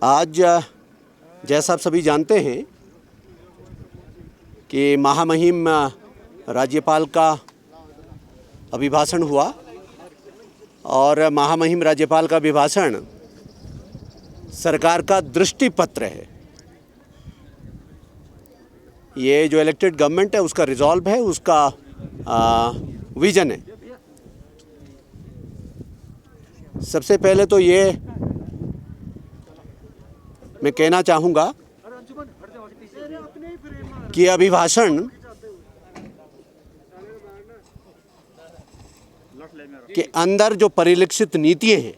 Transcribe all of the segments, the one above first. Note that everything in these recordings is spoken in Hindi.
आज जैसा आप सभी जानते हैं कि महामहिम राज्यपाल का अभिभाषण हुआ और महामहिम राज्यपाल का अभिभाषण सरकार का दृष्टि पत्र है। ये जो इलेक्टेड गवर्नमेंट है उसका रिजॉल्व है, उसका विजन है। सबसे पहले तो ये मैं कहना चाहूँगा कि अभिभाषण के अंदर जो परिलक्षित नीतियाँ हैं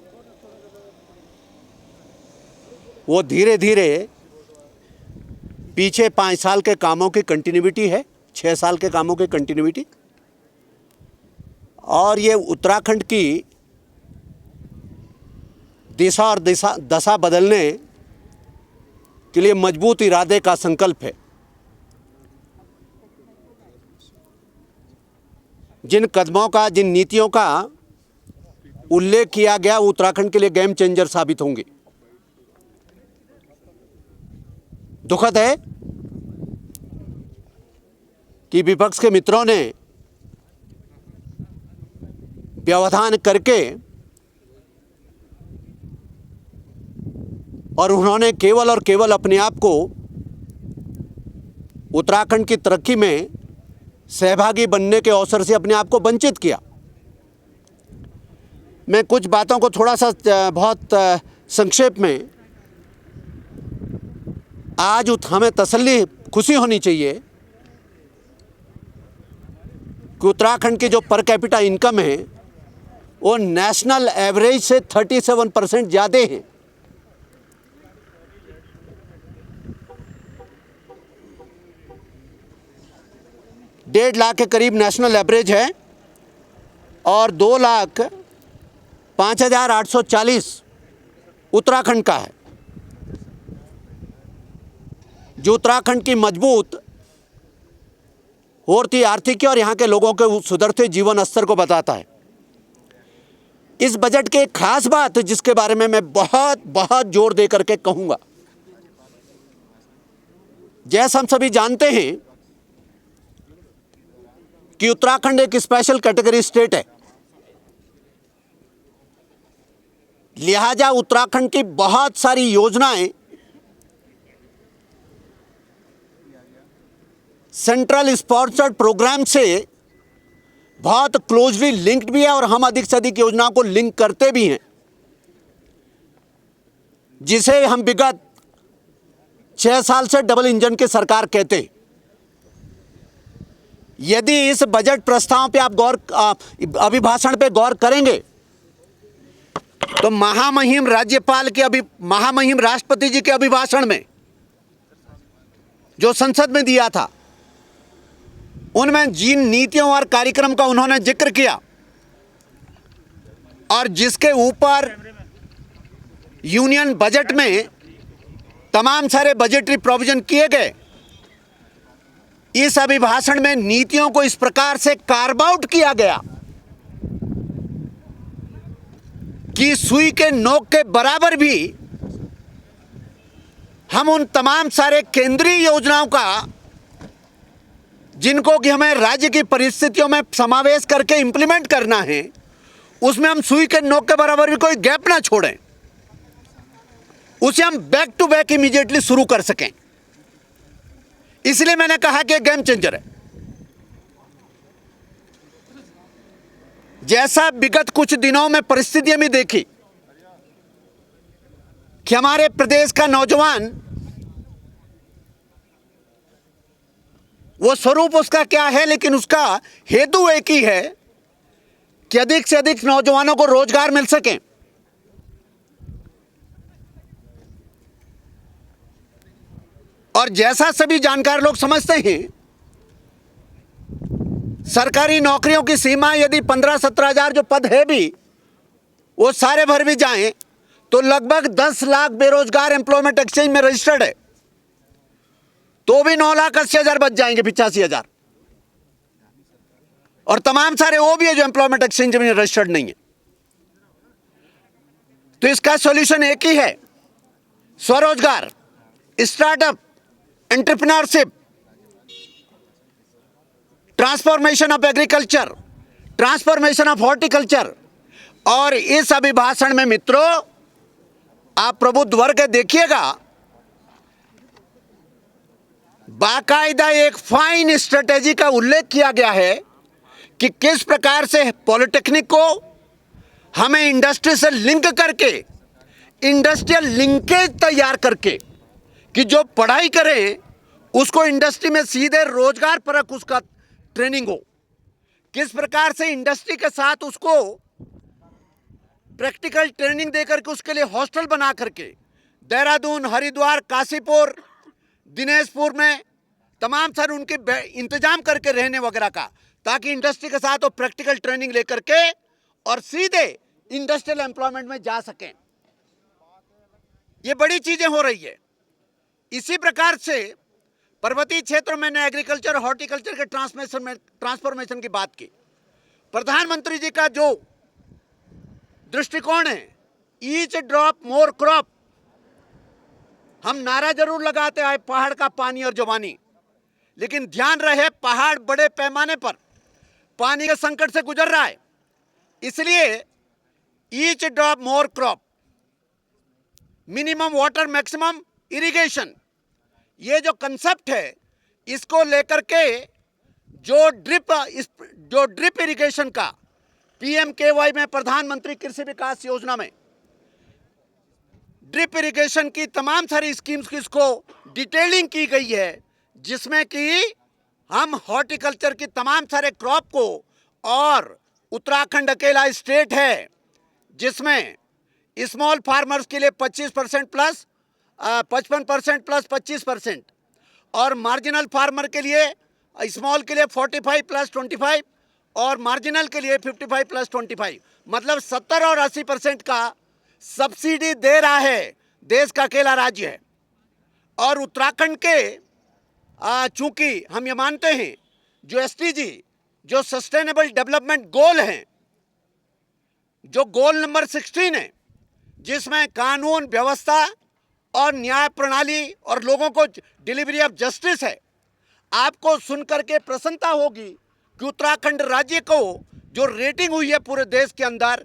वो धीरे धीरे पीछे 5 साल के कामों की कंटिन्यूटी है, 6 साल के कामों की कंटिन्यूटी, और ये उत्तराखंड की दिशा और दशा बदलने के लिए मजबूत इरादे का संकल्प है। जिन कदमों का, जिन नीतियों का उल्लेख किया गया वो उत्तराखंड के लिए गेम चेंजर साबित होंगे। दुखद है कि विपक्ष के मित्रों ने व्यवधान करके और उन्होंने केवल और केवल अपने आप को उत्तराखंड की तरक्की में सहभागी बनने के अवसर से अपने आप को वंचित किया। मैं कुछ बातों को थोड़ा सा बहुत संक्षेप में, आज हमें तसल्ली, खुशी होनी चाहिए कि उत्तराखंड की जो पर कैपिटा इनकम है वो नेशनल एवरेज से 37% ज़्यादा है। डेढ़ लाख के करीब नेशनल एवरेज है और 2,05,840 उत्तराखंड का है, जो उत्तराखंड की मजबूत होती आर्थिक और यहाँ के लोगों के सुधरते जीवन स्तर को बताता है। इस बजट के एक खास बात जिसके बारे में मैं बहुत जोर दे करके कहूँगा, जैसा हम सभी जानते हैं कि उत्तराखंड एक स्पेशल कैटेगरी स्टेट है, लिहाजा उत्तराखंड की बहुत सारी योजनाएं सेंट्रल स्पॉन्सर्ड प्रोग्राम से बहुत क्लोजली लिंक्ड भी है और हम अधिक से अधिक योजनाओं को लिंक करते भी हैं, जिसे हम विगत 6 साल से डबल इंजन की सरकार कहते हैं। यदि इस बजट प्रस्ताव पे आप अभिभाषण पे गौर करेंगे तो महामहिम राज्यपाल के महामहिम राष्ट्रपति जी के अभिभाषण में जो संसद में दिया था, उनमें जिन नीतियों और कार्यक्रम का उन्होंने जिक्र किया और जिसके ऊपर यूनियन बजट में तमाम सारे बजटरी प्रोविजन किए गए, इस अभिभाषण में नीतियों को इस प्रकार से कार्व आउट किया गया कि सुई के नोक के बराबर भी हम उन तमाम सारे केंद्रीय योजनाओं का, जिनको कि हमें राज्य की परिस्थितियों में समावेश करके इंप्लीमेंट करना है, उसमें हम सुई के नोक के बराबर भी कोई गैप ना छोड़ें, उसे हम बैक टू बैक इमीडिएटली शुरू कर सकें। इसलिए मैंने कहा कि गेम चेंजर है। जैसा विगत कुछ दिनों में परिस्थितियां भी देखी कि हमारे प्रदेश का नौजवान, वो स्वरूप उसका क्या है, लेकिन उसका हेतु एक ही है कि अधिक से अधिक नौजवानों को रोजगार मिल सके। और जैसा सभी जानकार लोग समझते हैं, सरकारी नौकरियों की सीमा यदि 15-17 हज़ार जो पद है भी वो सारे भर भी जाएं तो लगभग 10 लाख बेरोजगार एम्प्लॉयमेंट एक्सचेंज में रजिस्टर्ड है, तो भी 9,80,000 बच जाएंगे, 85,000। और तमाम सारे वो भी है जो एम्प्लॉयमेंट एक्सचेंज में रजिस्टर्ड नहीं है। तो इसका सॉल्यूशन एक ही है, स्वरोजगार, startup, entrepreneurship, transformation of agriculture, transformation of horticulture. और इस अभिभाषण में मित्रों आप प्रबुद्ध वर्ग देखिएगा, बाकायदा एक फाइन स्ट्रेटेजी का उल्लेख किया गया है कि किस प्रकार से पॉलिटेक्निक को हमें इंडस्ट्री से लिंक करके, इंडस्ट्रियल लिंकेज तैयार करके कि जो पढ़ाई करें उसको इंडस्ट्री में सीधे रोजगार परक उसका ट्रेनिंग हो, किस प्रकार से इंडस्ट्री के साथ उसको प्रैक्टिकल ट्रेनिंग देकर के उसके लिए हॉस्टल बना करके देहरादून, हरिद्वार, काशीपुर, दिनेशपुर में तमाम सारे उनके इंतजाम करके रहने वगैरह का, ताकि इंडस्ट्री के साथ वो प्रैक्टिकल ट्रेनिंग लेकर के और सीधे इंडस्ट्रियल एम्प्लॉयमेंट में जा सकें। ये बड़ी चीजें हो रही है। इसी प्रकार से पर्वतीय क्षेत्रों में एग्रीकल्चर और हॉर्टिकल्चर के ट्रांसफॉर्मेशन की बात की। प्रधानमंत्री जी का जो दृष्टिकोण है, ईच ड्रॉप मोर क्रॉप, हम नारा जरूर लगाते आए पहाड़ का पानी और जवानी, लेकिन ध्यान रहे पहाड़ बड़े पैमाने पर पानी के संकट से गुजर रहा है। इसलिए each drop more crop, minimum water maximum irrigation, ये जो कंसेप्ट है इसको लेकर के जो ड्रिप इरिगेशन का PMKY में, प्रधानमंत्री कृषि विकास योजना में ड्रिप इरिगेशन की तमाम सारी स्कीम्स की इसको डिटेलिंग की गई है, जिसमें कि हम हॉर्टिकल्चर की तमाम सारे क्रॉप को, और उत्तराखंड अकेला स्टेट है जिसमें स्मॉल फार्मर्स के लिए 55% प्लस 25% और मार्जिनल फार्मर के लिए, स्मॉल के लिए 45 प्लस 25 और मार्जिनल के लिए 55 प्लस 25, मतलब 70 और 80% का सब्सिडी दे रहा है। देश का अकेला राज्य है। और उत्तराखंड के चूंकि हम ये मानते हैं जो SDG, जो सस्टेनेबल डेवलपमेंट गोल हैं, जो गोल नंबर 16 है, जिसमें कानून व्यवस्था और न्याय प्रणाली और लोगों को डिलीवरी ऑफ जस्टिस है, आपको सुनकर के प्रसन्नता होगी कि उत्तराखंड राज्य को जो रेटिंग हुई है पूरे देश के अंदर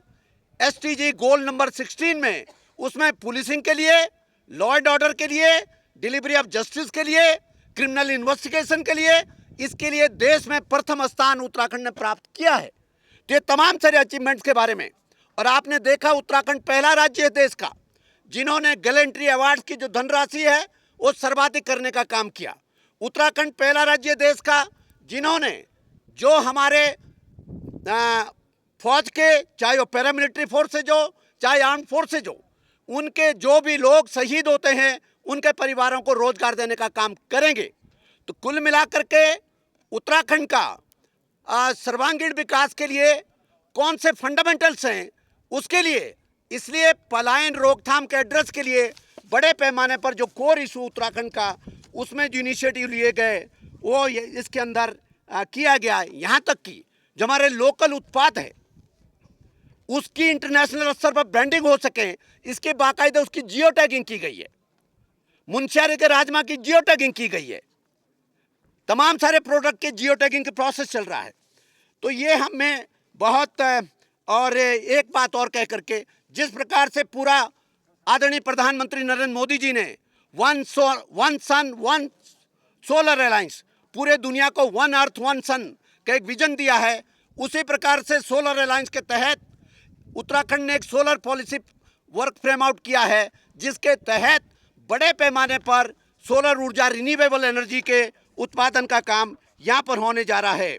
SDG गोल नंबर 16 में, उसमें पुलिसिंग के लिए, लॉ एंड ऑर्डर के लिए, डिलीवरी ऑफ जस्टिस के लिए, क्रिमिनल इन्वेस्टिगेशन के लिए, इसके लिए देश में प्रथम स्थान उत्तराखंड ने प्राप्त किया है। तो ये तमाम सारे अचीवमेंट्स के बारे में, और आपने देखा उत्तराखंड पहला राज्य है देश का जिन्होंने गैलेंट्री अवार्ड की जो धनराशि है वो सर्वाधिक करने का काम किया। उत्तराखंड पहला राज्य देश का जिन्होंने जो हमारे फौज के, चाहे वो पैरामिलिट्री फोर्स जो, चाहे आर्म फोर्स जो, उनके जो भी लोग शहीद होते हैं उनके परिवारों को रोजगार देने का काम करेंगे। तो कुल मिलाकर के उत्तराखंड का सर्वांगीण विकास के लिए कौन से फंडामेंटल्स हैं उसके लिए, इसलिए पलायन रोकथाम के एड्रेस के लिए बड़े पैमाने पर जो कोर इशू उत्तराखंड का, उसमें जो इनिशिएटिव लिए गए वो इसके अंदर किया गया है। यहाँ तक कि जो हमारे लोकल उत्पाद है उसकी इंटरनेशनल स्तर पर ब्रांडिंग हो सके, इसके बाकायदा उसकी जियो टैगिंग की गई है। मुनस्यारी के राजमा की जियो टैगिंग की गई है। तमाम सारे प्रोडक्ट के जियो टैगिंग की प्रोसेस चल रहा है। तो ये हमें बहुत, और एक बात और कह करके, जिस प्रकार से पूरा आदरणीय प्रधानमंत्री नरेंद्र मोदी जी ने one sun one solar alliance, पूरे दुनिया को वन अर्थ वन सन का एक विजन दिया है, उसी प्रकार से सोलर अलायंस के तहत उत्तराखंड ने एक solar policy work frame out किया है, जिसके तहत बड़े पैमाने पर सोलर ऊर्जा, रिन्यूएबल एनर्जी के उत्पादन का काम यहाँ पर होने जा रहा है।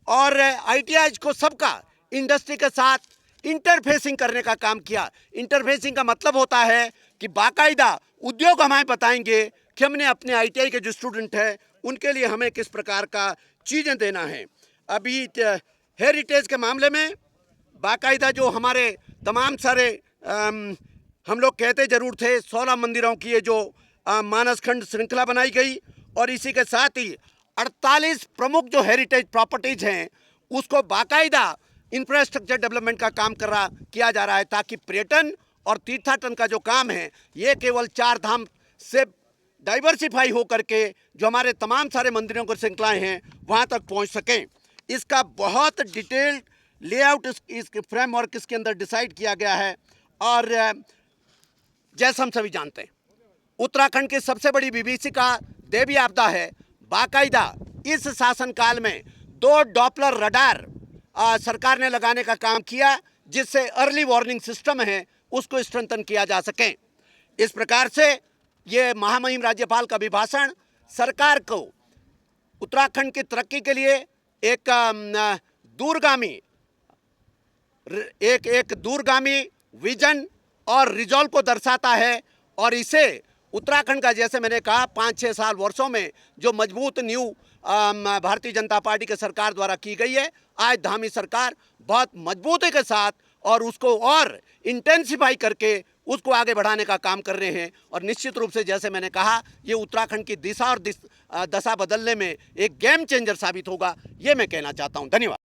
और ITIs को सबका इंडस्ट्री के साथ इंटरफेसिंग करने का काम किया। इंटरफेसिंग का मतलब होता है कि बाकायदा उद्योग हमें बताएंगे कि हमने अपने ITI के जो स्टूडेंट हैं उनके लिए हमें किस प्रकार का चीज़ें देना है। अभी हेरिटेज के मामले में बाकायदा जो हमारे तमाम सारे हम लोग कहते ज़रूर थे 16 मंदिरों की ये जो मानसखंड श्रृंखला बनाई गई, और इसी के साथ ही 48 प्रमुख जो हेरिटेज प्रॉपर्टीज़ हैं उसको बाकायदा इंफ्रास्ट्रक्चर डेवलपमेंट का काम किया जा रहा है, ताकि पर्यटन और तीर्थाटन का जो काम है ये केवल 4 धाम से डाइवर्सिफाई हो करके जो हमारे तमाम सारे मंदिरों की श्रृंखलाएं हैं वहाँ तक पहुँच सकें। इसका बहुत डिटेल्ड लेआउट इस फ्रेमवर्क इसके अंदर डिसाइड किया गया है। और जैसा हम सभी जानते हैं उत्तराखंड की सबसे बड़ी विभीषिका देवी आपदा है। बाकायदा इस शासनकाल में 2 डॉपलर रडार सरकार ने लगाने का काम किया जिससे अर्ली वार्निंग सिस्टम है उसको स्ट्रेंथन किया जा सके। इस प्रकार से ये महामहिम राज्यपाल का अभिभाषण सरकार को उत्तराखंड की तरक्की के लिए एक दूरगामी विजन और रिजॉल्व को दर्शाता है। और इसे उत्तराखंड का, जैसे मैंने कहा, 5-6 साल वर्षों में जो मजबूत नींव भारतीय जनता पार्टी के सरकार द्वारा की गई है, आज धामी सरकार बहुत मजबूती के साथ और उसको और इंटेंसिफाई करके उसको आगे बढ़ाने का काम कर रहे हैं। और निश्चित रूप से जैसे मैंने कहा ये उत्तराखंड की दिशा और दशा बदलने में एक गेम चेंजर साबित होगा, ये मैं कहना चाहता हूँ। धन्यवाद।